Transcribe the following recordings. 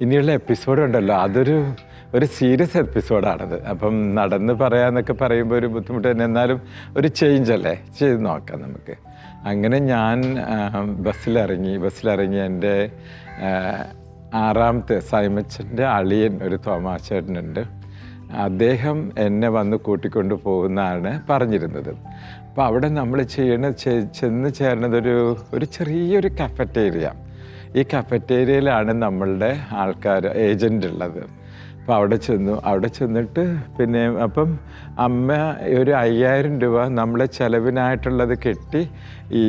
ഇനിയുള്ള എപ്പിസോഡ് ഉണ്ടല്ലോ ഒരു സീരിയസ് എപ്പിസോഡാണത്. അപ്പം നടന്ന് പറയാന്നൊക്കെ പറയുമ്പോൾ ഒരു ബുദ്ധിമുട്ട് തന്നെ, എന്നാലും ഒരു ചേഞ്ച് അല്ലേ, ചെയ്ത് നോക്കാം നമുക്ക്. അങ്ങനെ ഞാൻ ബസ്സിലിറങ്ങി എൻ്റെ ആറാമത്തെ സൈമച്ചൻ്റെ അളിയൻ ഒരു തോമാച്ചേട്ടനുണ്ട്. അദ്ദേഹം എന്നെ വന്ന് കൂട്ടിക്കൊണ്ട് പോകുന്നതാണ് പറഞ്ഞിരുന്നത്. അപ്പോൾ അവിടെ നമ്മൾ ചെന്ന് ചേർന്നത് ഒരു ചെറിയൊരു കഫറ്റേരിയ. ഈ കഫറ്റേരിയയിലാണ് നമ്മളുടെ ഏജൻ്റ് ഉള്ളത്. അപ്പോൾ അവിടെ ചെന്നിട്ട് പിന്നെ അപ്പം അമ്മ ഒരു 5000 രൂപ നമ്മളെ ചിലവിനായിട്ടുള്ളത് കെട്ടി ഈ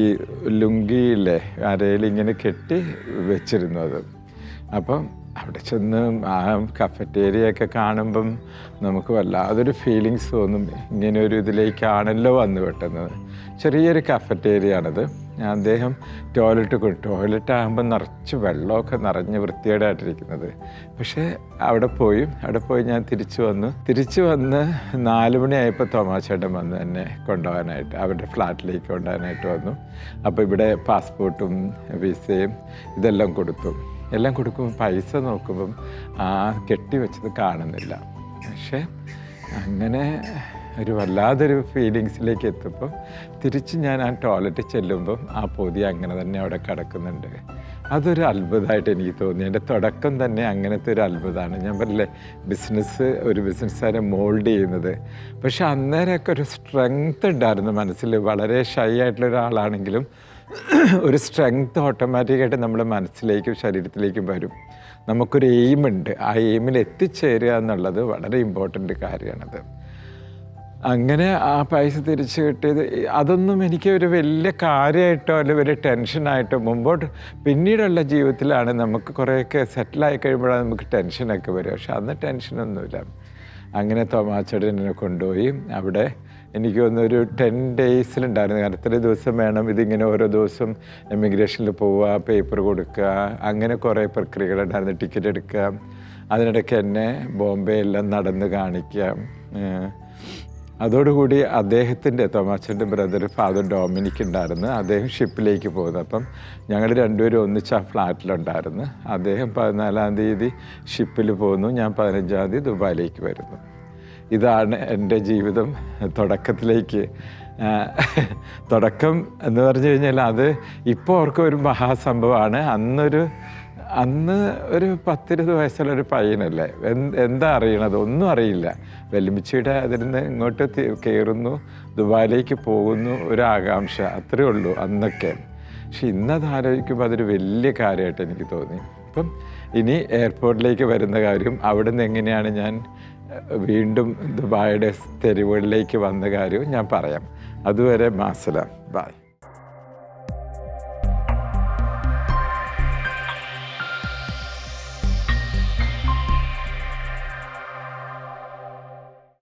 ലുങ്കിയിലെ അരയിലിങ്ങനെ കെട്ടി വെച്ചിരുന്നു അത്. അപ്പം അവിടെ ചെന്ന് ആ കഫറ്റേരിയൊക്കെ കാണുമ്പം നമുക്ക് വല്ലാതൊരു ഫീലിങ്സ് തോന്നും. ഇങ്ങനെ ഒരു ഇതിലേക്കാണല്ലോ വന്നു പെട്ടെന്നത്. ചെറിയൊരു കഫറ്റേരിയ ആണത്. അദ്ദേഹം ടോയ്ലറ്റ് ആകുമ്പോൾ നിറച്ച് വെള്ളമൊക്കെ നിറഞ്ഞ് വൃത്തികേടായിട്ടിരിക്കുന്നത്. പക്ഷേ അവിടെ പോയി ഞാൻ തിരിച്ചു വന്ന് 4 മണിയായപ്പോൾ തോമാച്ചേട്ടൻ വന്ന് എന്നെ കൊണ്ടുപോകാനായിട്ട് അവരുടെ ഫ്ലാറ്റിലേക്ക് കൊണ്ടുപോകാനായിട്ട് വന്നു. അപ്പോൾ ഇവിടെ പാസ്പോർട്ടും വിസയും ഇതെല്ലാം കൊടുക്കുമ്പോൾ പൈസ നോക്കുമ്പം കെട്ടിവെച്ചത് കാണുന്നില്ല. പക്ഷേ അങ്ങനെ ഒരു വല്ലാതൊരു ഫീലിങ്സിലേക്ക് എത്തുമ്പോൾ തിരിച്ച് ഞാൻ ആ ടോയ്ലറ്റിൽ ചെല്ലുമ്പം ആ പൊതി അങ്ങനെ തന്നെ അവിടെ കിടക്കുന്നുണ്ട്. അതൊരു അത്ഭുതമായിട്ട് എനിക്ക് തോന്നി. എൻ്റെ തുടക്കം തന്നെ അങ്ങനത്തെ ഒരു അത്ഭുതമാണ്. ഞാൻ പറഞ്ഞില്ലേ, ഒരു ബിസിനസ്സുകാരെ മോൾഡ് ചെയ്യുന്നത്. പക്ഷെ അന്നേരമൊക്കെ ഒരു സ്ട്രെങ്ത് ഉണ്ടായിരുന്നു മനസ്സിൽ. വളരെ ഷൈ ആയിട്ടുള്ള ഒരാളാണെങ്കിലും ഒരു സ്ട്രെങ്ത് ഓട്ടോമാറ്റിക്കായിട്ട് നമ്മുടെ മനസ്സിലേക്കും ശരീരത്തിലേക്കും വരും. നമുക്കൊരു എയിമുണ്ട്. ആ എയിമിൽ എത്തിച്ചേരുക എന്നുള്ളത് വളരെ ഇമ്പോർട്ടൻ്റ് കാര്യമാണത്. അങ്ങനെ ആ പൈസ തിരിച്ചു കിട്ടിയത് അതൊന്നും എനിക്ക് ഒരു വലിയ കാര്യമായിട്ടോ അല്ലെങ്കിൽ ഒരു ടെൻഷനായിട്ടോ പിന്നീടുള്ള ജീവിതത്തിലാണ് നമുക്ക് കുറേയൊക്കെ സെറ്റിലായി കഴിയുമ്പോഴാണ് നമുക്ക് ടെൻഷനൊക്കെ വരിക. പക്ഷെ അന്ന് ടെൻഷനൊന്നുമില്ല. അങ്ങനെ തോമാച്ചേട്ടൻ എന്നെ കൊണ്ടുപോയി. അവിടെ എനിക്ക് തോന്നുന്നു ഒരു 10 ഡേയ്സിലുണ്ടായിരുന്നു. കാരണം ഇത്രയും ദിവസം വേണം, ഇതിങ്ങനെ ഓരോ ദിവസം എമിഗ്രേഷനിൽ പോവുക, പേപ്പർ കൊടുക്കുക, അങ്ങനെ കുറേ പ്രക്രിയകളുണ്ടായിരുന്നു. ടിക്കറ്റ് എടുക്കുക, അതിനിടയ്ക്ക് എന്നെ ബോംബെ എല്ലാം നടന്ന് കാണിക്കുക. അതോടുകൂടി തോമാച്ചൻ്റെ ബ്രദർ ഫാദർ ഡൊമിനിക് ഉണ്ടായിരുന്നു. അദ്ദേഹം ഷിപ്പിലേക്ക് പോകുന്നു. അപ്പം ഞങ്ങൾ രണ്ടുപേരും ഒന്നിച്ച് ആ ഫ്ലാറ്റിലുണ്ടായിരുന്നു. അദ്ദേഹം 14-ാം തീയതി ഷിപ്പിൽ പോകുന്നു, ഞാൻ 15-ാം തീയതി ദുബായിലേക്ക് വരുന്നു. ഇതാണ് എൻ്റെ ജീവിതം തുടക്കം എന്ന് പറഞ്ഞു കഴിഞ്ഞാൽ അത് ഇപ്പോൾ ഓർക്കും ഒരു മഹാസംഭവമാണ്. അന്ന് ഒരു 10-20 വയസ്സുള്ളൊരു പയ്യനല്ലേ, എന്താ അറിയണത്? ഒന്നും അറിയില്ല. വെല്ലുമിച്ചിയുടെ അതിൽ നിന്ന് ഇങ്ങോട്ട് കയറുന്നു, ദുബായിലേക്ക് പോകുന്നു, ഒരു ആകാംക്ഷ, അത്രയേ ഉള്ളൂ അന്നൊക്കെ. പക്ഷെ ഇന്നത് ആലോചിക്കുമ്പോൾ അതൊരു വലിയ കാര്യമായിട്ട് എനിക്ക് തോന്നി. അപ്പം ഇനി എയർപോർട്ടിലേക്ക് വരുന്ന കാര്യം, അവിടെ നിന്ന് എങ്ങനെയാണ് ഞാൻ വീണ്ടും ദുബായിയുടെ തെരുവുകളിലേക്ക് വന്ന കാര്യവും ഞാൻ പറയാം. അതുവരെ മാസലാം, ബൈ.